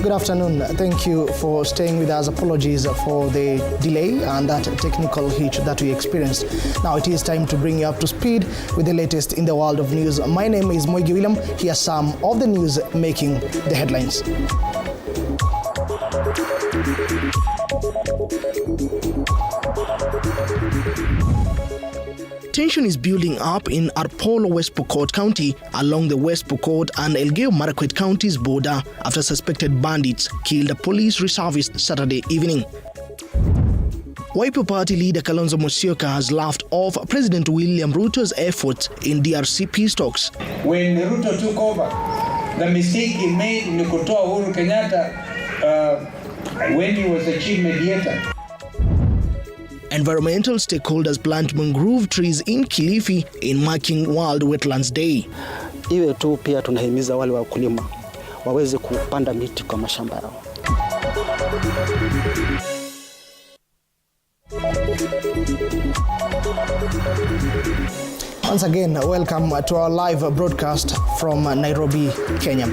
Good afternoon. Thank you for staying with us. Apologies for the delay and that technical hitch that we experienced. Now it is time to bring you up to speed with the latest in the world of news. My name is Moige. Here are some of the news making the headlines. Tension is building up in Arpolo, West Pokot County, along the West Pokot and Elgeyo-Marakwet counties border after suspected bandits killed a police reservist Saturday evening. Wiper Party leader Kalonzo Musyoka has laughed off President William Ruto's efforts in DRC peace talks. When Ruto took over, the mistake he made in kutoa Uhuru Kenyatta when he was the chief mediator. Environmental stakeholders plant mangrove trees in Kilifi in marking World Wetlands Day. Iwe tu pia tunahimiza wale wakulima waweze kupanda miti kwa mashamba yao. Once again, welcome to our live broadcast from Nairobi, Kenya.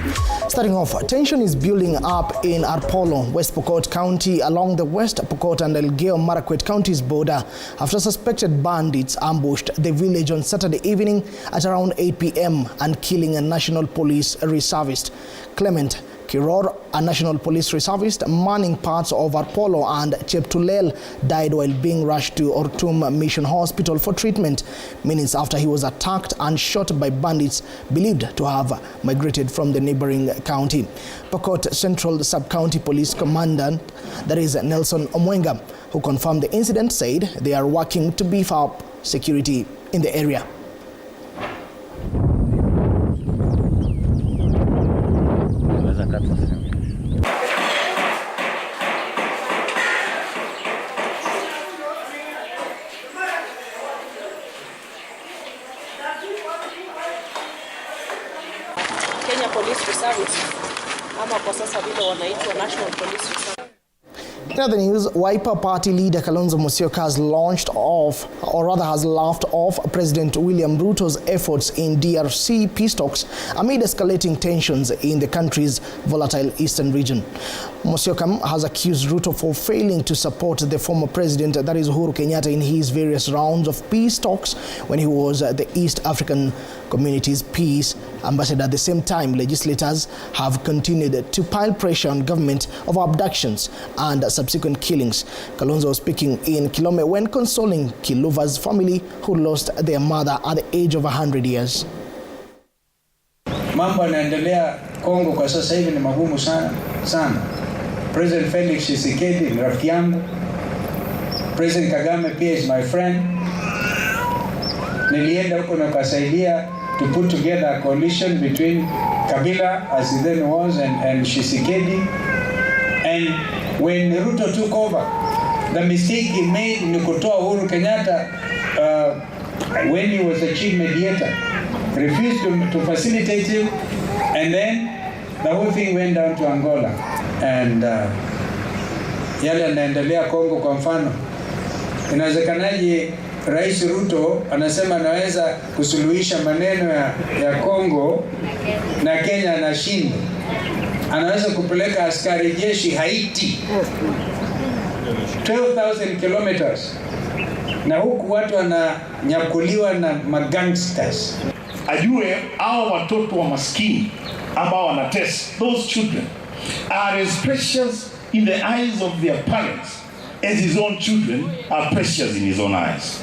Starting off, tension is building up in Arpolo, West Pokot County, along the West Pokot and Elgeyo-Marakwet counties border after suspected bandits ambushed the village on Saturday evening at around 8 p.m. and killing a national police reservist. Clement Kiror, a national police reservist manning parts of Arpolo and Cheptulel, died while being rushed to Ortum Mission Hospital for treatment, minutes after he was attacked and shot by bandits believed to have migrated from the neighboring county. Pokot Central Sub-County Police Commandant, that is Nelson Omwenga, who confirmed the incident, said they are working to beef up security in the area. Kenya Police Reservice ama kwa sasa vile wanaitwa National Police Reservice. In other news, Wiper Party leader Kalonzo Musyoka has laughed off President William Ruto's efforts in DRC peace talks amid escalating tensions in the country's volatile eastern region. Musyoka has accused Ruto for failing to support the former president, that is Uhuru Kenyatta, in his various rounds of peace talks when he was the East African Community's peace ambassador. At the same time, legislators have continued to pile pressure on government of abductions and subsequent killings. Kalonzo was speaking in Kilome when consoling Kiluva's family who lost their mother at the age of 100 years. Mambo yanaendelea Kongo kwa sasa hivi ni magumu sana. President Felix Tshisekedi ni rafiki yangu. President Kagame pia is my friend. Nilienda huko na kusaidia to put together a coalition between Kabila, as he then was, and Tshisekedi. And when Ruto took over, the mistake he made in kutoa Uhuru Kenyatta when he was the chief mediator, refused to facilitate him, and then the whole thing went down to Angola. And yale yanaendelea Kongo kwa mfano. Inawezekanaje Rais Ruto anasema anaweza kusuluhisha maneno ya Kongo na Kenya anashinda? Anaweza kupeleka askari jeshi Haiti 12,000 kilometers. Na huku watu wananyakuliwa na magangsters. Ajue hao watoto wa maskini ambao wanatest, those children are as precious in the eyes of their parents as his own children are precious in his own eyes.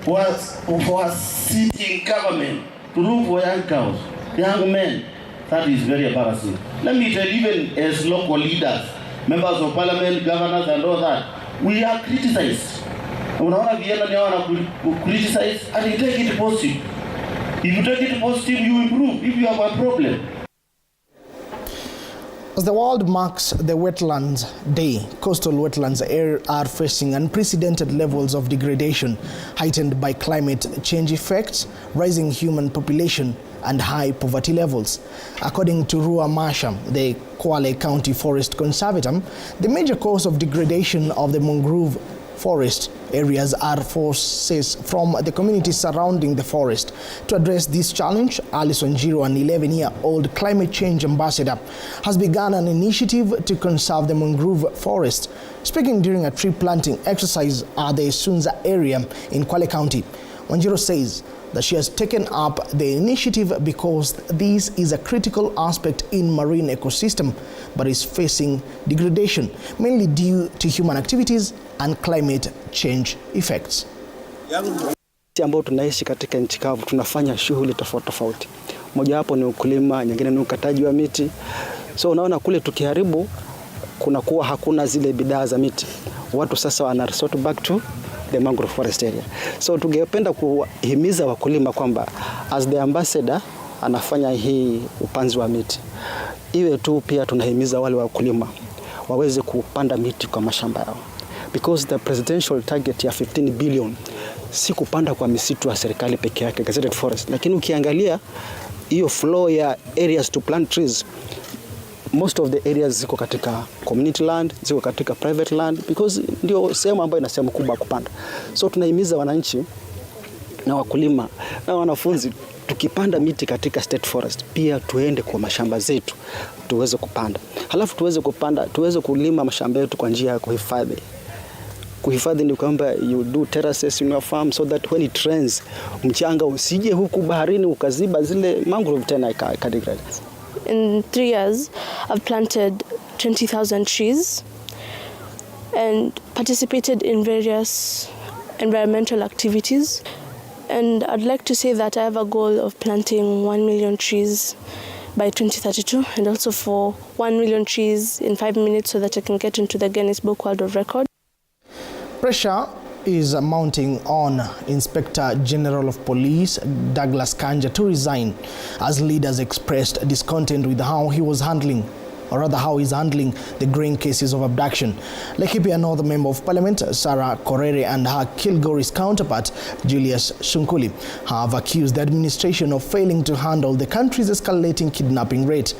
For a sitting government to look for young girls, young men, that is very embarrassing. Let me tell you, even as local leaders, members of parliament, governors and all that, we are criticized. Unaona vijana ni wana criticize and you take it positive. If you take it positive, you improve. If you have a problem. As the world marks the Wetlands Day, coastal wetlands are facing unprecedented levels of degradation, heightened by climate change effects, rising human population, and high poverty levels. According to Rua Masham, the Kwale County Forest Conservator, the major cause of degradation of the mangrove forest areas are forces from the communities surrounding the forest. To address this challenge, Alison Jiro, an 11-year-old climate change ambassador, has begun an initiative to conserve the mangrove forest. Speaking during a tree planting exercise at the Sunza area in Kwale County, Wanjiro says that she has taken up the initiative because this is a critical aspect in marine ecosystem, but is facing degradation, mainly due to human activities and climate change effects. Ambao tunaishi katika nchi kavu tunafanya shughuli tofauti tofauti. Moja wapo ni ukulima, nyingine ni ukataji wa miti. So unaona kule tukiharibu kunakuwa hakuna zile bidhaa za miti. Watu sasa wana resort back to the mangrove forest area. So tungependa kuhimiza wakulima kwamba as the ambassador anafanya hii upanzi wa miti, iwe tu pia tunahimiza wale wakulima waweze kupanda miti kwa mashamba yao, because the presidential target ya 15 billion si kupanda kwa misitu ya serikali peke yake, gazetted forest, lakini ukiangalia hiyo flow ya areas to plant trees, most of the areas ziko katika community land, ziko katika private land, because ndio sehemu ambayo ina sehemu kubwa kupanda. So tunahimiza wananchi na wakulima na wanafunzi, tukipanda miti katika state forest pia tuende kwa mashamba zetu tuweze kupanda. Halafu tuweze kulima mashamba yetu kwa njia ya kuhifadhi. Kuhifadhi ni kwamba you do terraces in your farm so that when it rains, mchanga usije huku baharini ukaziba zile mangrove tena ikadegrade. In 3 years, I've planted 20,000 trees and participated in various environmental activities. And I'd like to say that I have a goal of planting 1 million trees by 2032, and also for 1 million trees in 5 minutes so that I can get into the Guinness Book World of Records. Pressure is mounting on Inspector General of Police Douglas Kanja to resign as leaders expressed discontent with how he's handling the growing cases of abduction. Laikipia North Member of Parliament Sarah Korere and her Kilgoris counterpart Julius Sunkuli have accused the administration of failing to handle the country's escalating kidnapping rate.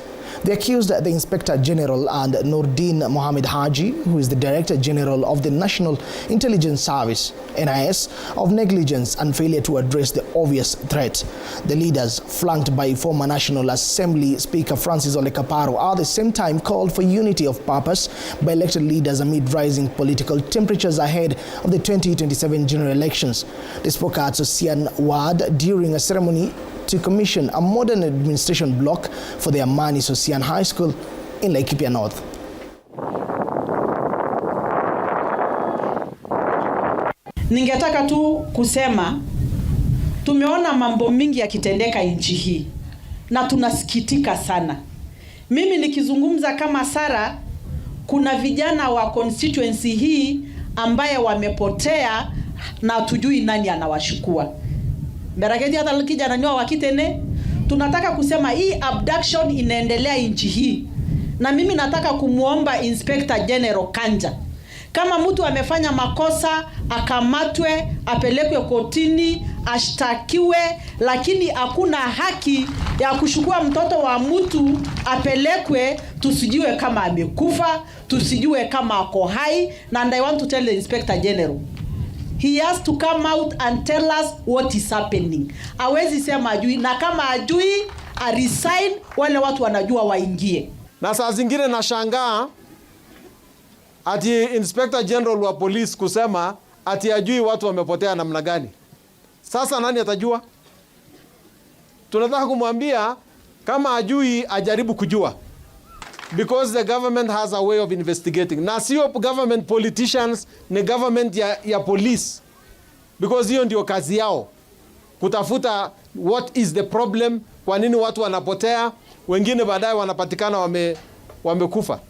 They accused the Inspector General and Nordin Mohamed Haji, who is the Director General of the National Intelligence Service, NIS, of negligence and failure to address the obvious threat. The leaders, flanked by former National Assembly Speaker Francis Ole Kaparo, are at the same time called for unity of purpose by elected leaders amid rising political temperatures ahead of the 2027 general elections. They spoke at Sosian Ward during a ceremony to commission a modern administration block for the Amani Sosian High School in Laikipia North. Ningetaka tu kusema tumeona mambo mingi yakitendeka nchi hii na tunasikitika sana. Mimi nikizungumza kama Sara, kuna vijana wa constituency hii ambaye wamepotea na tujui nani anawashukua. Beraketi hata kijana nyoa wakitene, tunataka kusema hii abduction inaendelea nchi hii. Na mimi nataka kumuomba Inspector General Kanja, kama mtu amefanya makosa akamatwe, apelekwe kotini, ashtakiwe, lakini hakuna haki ya kushukua mtoto wa mtu apelekwe, tusijue kama amekufa, tusijue kama ako hai. And I want to tell the Inspector General, he has to come out and tell us what is happening. Hawezi sema ajui, na kama ajui a resign, wale watu wanajua waingie. Na saa zingine nashangaa ati Inspector General wa Police kusema ati ajui watu wamepotea namna gani. Sasa nani atajua? Tunataka kumwambia kama ajui ajaribu kujua. Because the government has a way of investigating. Na sio government politicians, ni government ya police. Because hiyo ndio kazi yao. Kutafuta what is the problem, kwa nini watu wanapotea, wengine baadaye wanapatikana wamekufa.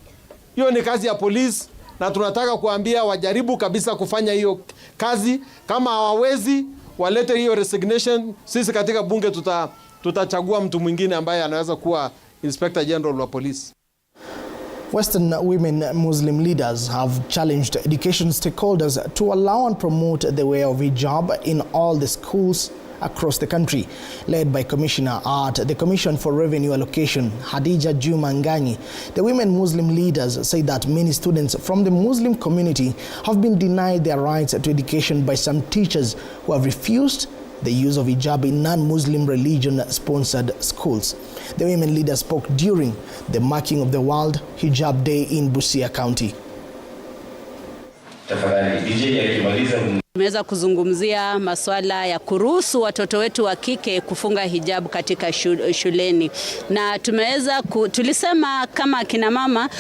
Hiyo ni kazi ya police na tunataka kuambia wajaribu kabisa kufanya hiyo kazi. Kama hawawezi, walete hiyo resignation. Sisi katika bunge tutachagua mtu mwingine ambaye anaweza kuwa Inspector General wa Police. Western women Muslim leaders have challenged education stakeholders to allow and promote the wear of hijab in all the schools across the country. Led by Commissioner at the Commission for Revenue Allocation, Hadija Juma Nganyi, the women Muslim leaders say that many students from the Muslim community have been denied their rights to education by some teachers who have refused the use of hijab in non-Muslim religion-sponsored schools. The women leader spoke during the marking of the World Hijab Day in Busia County. Tumeweza kuzungumzia masuala ya kuruhusu watoto wetu wa kike kufunga hijab katika shuleni, na tulisema kama kina mama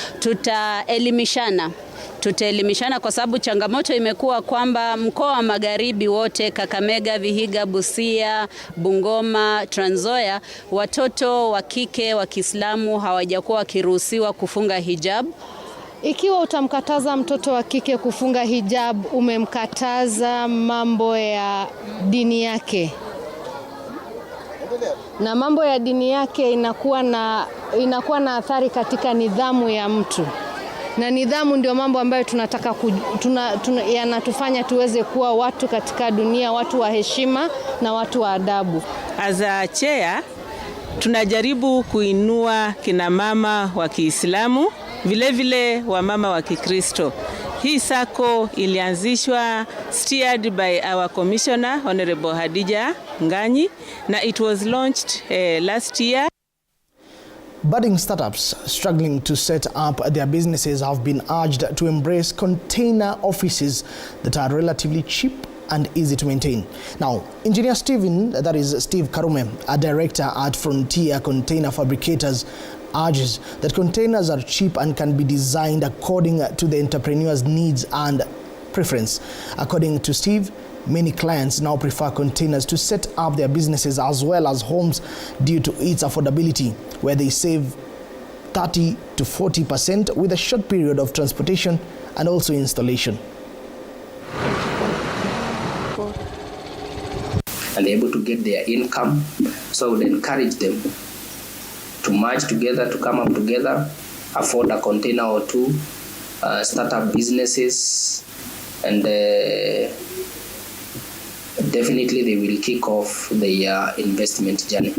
tutaelimishana kwa sababu changamoto imekuwa kwamba mkoa wa Magharibi wote, Kakamega, Vihiga, Busia, Bungoma, Trans Nzoia, watoto wa kike wa Kiislamu hawajakuwa wakiruhusiwa kufunga hijab. Ikiwa utamkataza mtoto wa kike kufunga hijab, umemkataza mambo ya dini yake. Na mambo ya dini yake inakuwa na athari katika nidhamu ya mtu. Na nidhamu ndio mambo ambayo tunataka yanatufanya tuweze kuwa watu katika dunia, watu wa heshima na watu wa adabu. As a chair, tunajaribu kuinua kina mama wa Kiislamu, vile wa mama wa Kikristo. Hii sako ilianzishwa steered by our commissioner Honorable Hadija Nganyi, na it was launched last year. Budding startups struggling to set up their businesses have been urged to embrace container offices that are relatively cheap and easy to maintain. Now, Engineer that is Steve Karume, a director at Frontier Container Fabricators, urges that containers are cheap and can be designed according to the entrepreneur's needs and preference. According to Steve, many clients now prefer containers to set up their businesses as well as homes due to its affordability, where they save 30 to 40% with a short period of transportation and also installation. And they're able to get their income, so I would encourage them to merge together, to come up together, afford a container or two, start up businesses, and definitely they will kick off their investment journey.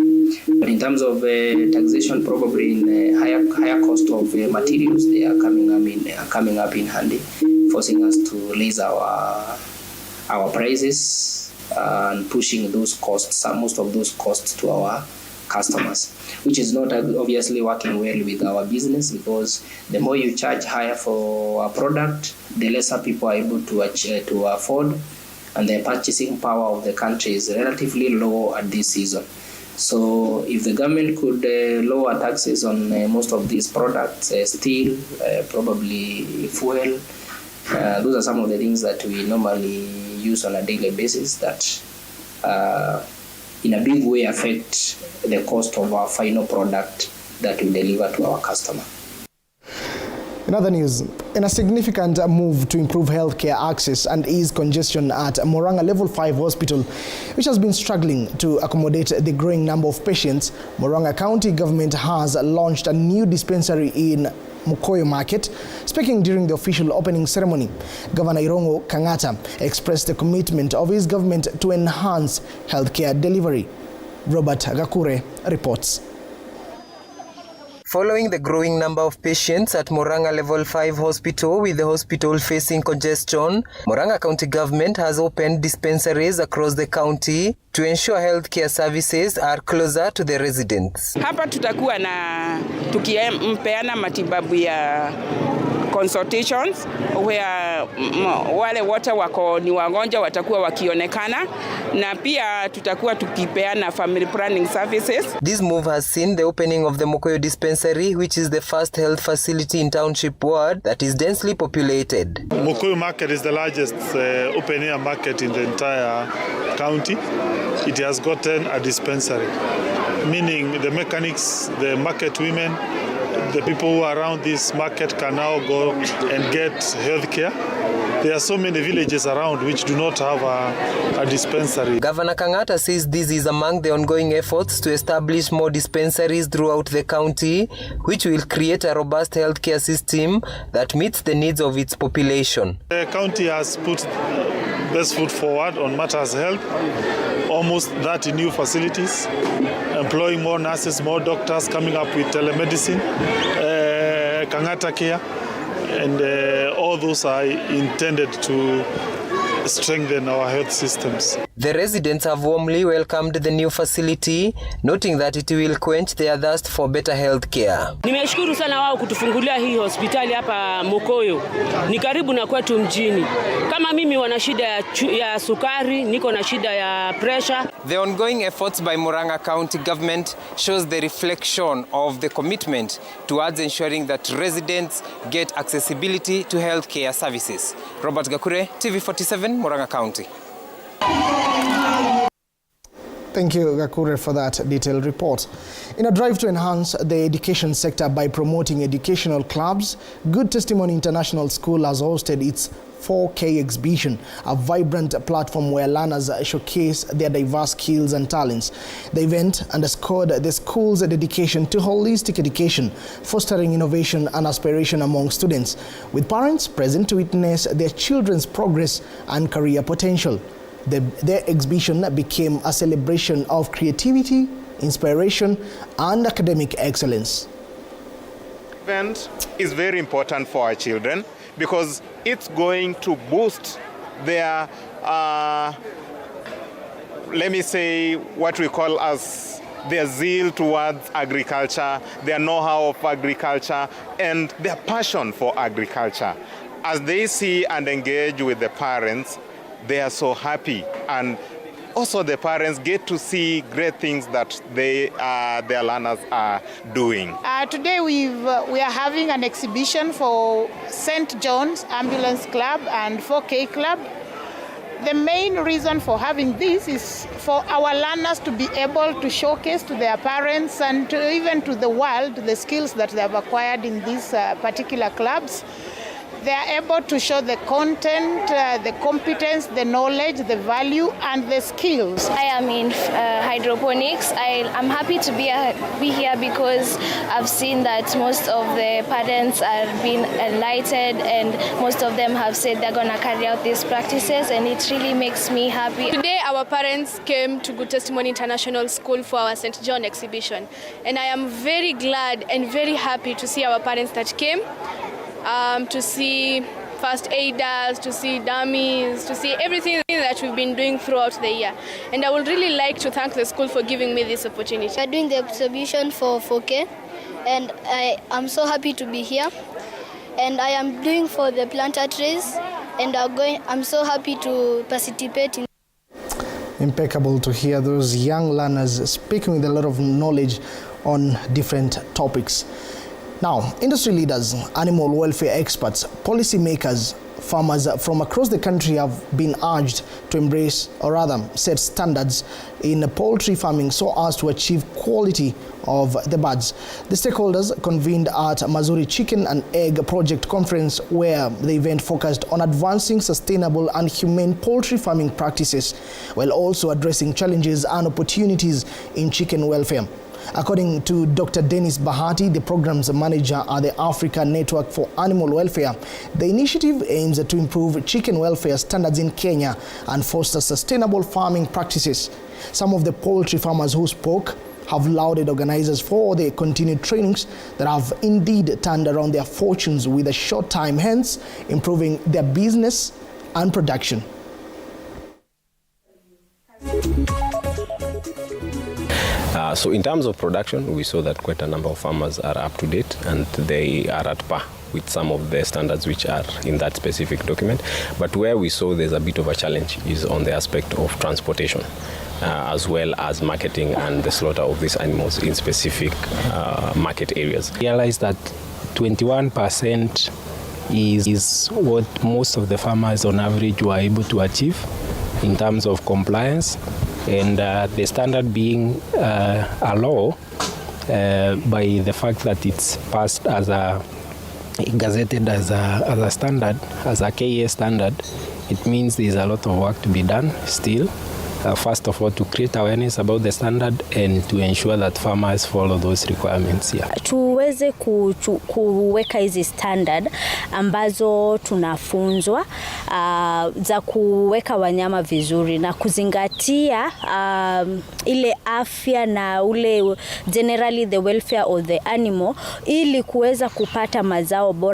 But in terms of taxation, probably in higher cost of materials, they are coming up in handy, forcing us to raise our prices and pushing those costs, most of those costs, to our customers, which is not obviously working well with our business, because the more you charge higher for a product, the lesser people are able to afford, and the purchasing power of the country is relatively low at this season. So if the government could lower taxes on most of these products, steel, probably fuel, those are some of the things that we normally use on a daily basis that in a big way affect the cost of our final product that we deliver to our customer. In other news, in a significant move to improve healthcare access and ease congestion at Murang'a Level 5 Hospital, which has been struggling to accommodate the growing number of patients, Murang'a County government has launched a new dispensary in Mukoyo Market. Speaking during the official opening ceremony, Governor Irongo Kangata expressed the commitment of his government to enhance healthcare delivery. Robert Gakure reports. Following the growing number of patients at Murang'a Level 5 Hospital with the hospital facing congestion, Murang'a County government has opened dispensaries across the county to ensure healthcare services are closer to the residents. Hapa tutakuwa na tukimpeana matibabu ya consultations where wale wote wako ni wagonjwa watakuwa wakionekana, na pia tutakuwa tukipeana family planning services. This move has seen the opening of the Moige dispensary, which is the first health facility in Township Ward that is densely populated. Moige market is the largest open air market in the entire county. It has gotten a dispensary, meaning the mechanics, the market women, the people who are around this market can now go and get health care. There are so many villages around which do not have a dispensary. Governor Kangata says this is among the ongoing efforts to establish more dispensaries throughout the county, which will create a robust healthcare system that meets the needs of its population. The county has put best foot forward on matters health, almost 30 new facilities, employing more nurses, more doctors, coming up with telemedicine, Kangata Care, and all those are intended to strengthen our health systems. The residents have warmly welcomed the new facility, noting that it will quench their thirst for better health care. Nimeshukuru sana wao kutufungulia hii hospitali hapa Mokoyo. Ni karibu na kwetu mjini. Kama mimi wana shida ya sukari, niko na shida ya pressure. The ongoing efforts by Murang'a County government shows the reflection of the commitment towards ensuring that residents get accessibility to healthcare services. Robert Gakure, TV47, Murang'a County. Thank you, Gakure, for that detailed report. In a drive to enhance the education sector by promoting educational clubs, Good Testimony International School has hosted its 4K exhibition, a vibrant platform where learners showcase their diverse skills and talents. The event underscored the school's dedication to holistic education, fostering innovation and aspiration among students, with parents present to witness their children's progress and career potential. Their exhibition became a celebration of creativity, inspiration, and academic excellence. The event is very important for our children because it's going to boost their, let me say, what we call as their zeal towards agriculture, their know-how of agriculture, and their passion for agriculture. As they see and engage with the parents, they are so happy, and also the parents get to see great things that their learners are doing. Today we are having an exhibition for St. John's Ambulance Club and 4K Club. The main reason for having this is for our learners to be able to showcase to their parents and even to the world the skills that they have acquired in these particular clubs. They are able to show the content, the competence, the knowledge, the value, and the skills. I am in hydroponics. I'm happy to be here because I've seen that most of the parents are being enlightened, and most of them have said they're going to carry out these practices, and it really makes me happy. Today, our parents came to Good Testimony International School for our St. John exhibition, and I am very glad and very happy to see our parents that came. To see first aiders, to see dummies, to see everything that we've been doing throughout the year. And I would really like to thank the school for giving me this opportunity. We are doing the exhibition for 4K, and I am so happy to be here. And I am doing for the planter trees, and I'm so happy to participate in. Impeccable to hear those young learners speaking with a lot of knowledge on different topics. Now, industry leaders, animal welfare experts, policymakers, farmers from across the country have been urged to embrace, or rather set standards in poultry farming so as to achieve quality of the birds. The stakeholders convened at Mazuri Chicken and Egg Project Conference, where the event focused on advancing sustainable and humane poultry farming practices while also addressing challenges and opportunities in chicken welfare. According to Dr. Dennis Bahati, the program's manager at the Africa Network for Animal Welfare, the initiative aims to improve chicken welfare standards in Kenya and foster sustainable farming practices. Some of the poultry farmers who spoke have lauded organizers for the continued trainings that have indeed turned around their fortunes with a short time, hence improving their business and production. So in terms of production, we saw that quite a number of farmers are up to date and they are at par with some of the standards which are in that specific document. But where we saw there's a bit of a challenge is on the aspect of transportation, as well as marketing and the slaughter of these animals in specific market areas. Realized that 21% is what most of the farmers on average were able to achieve in terms of compliance, and the standard being a law by the fact that it's passed as a gazetted as a standard, as a KA standard, it means there's a lot of work to be done still. First of all, to create awareness about the standard and to ensure that farmers follow those requirements. Yeah. Tuweze kuweka hizi standard ambazo tunafunzwa za kuweka wanyama vizuri na kuzingatia ile afya na ule generally the welfare of the animal ili kuweza kupata mazao bora.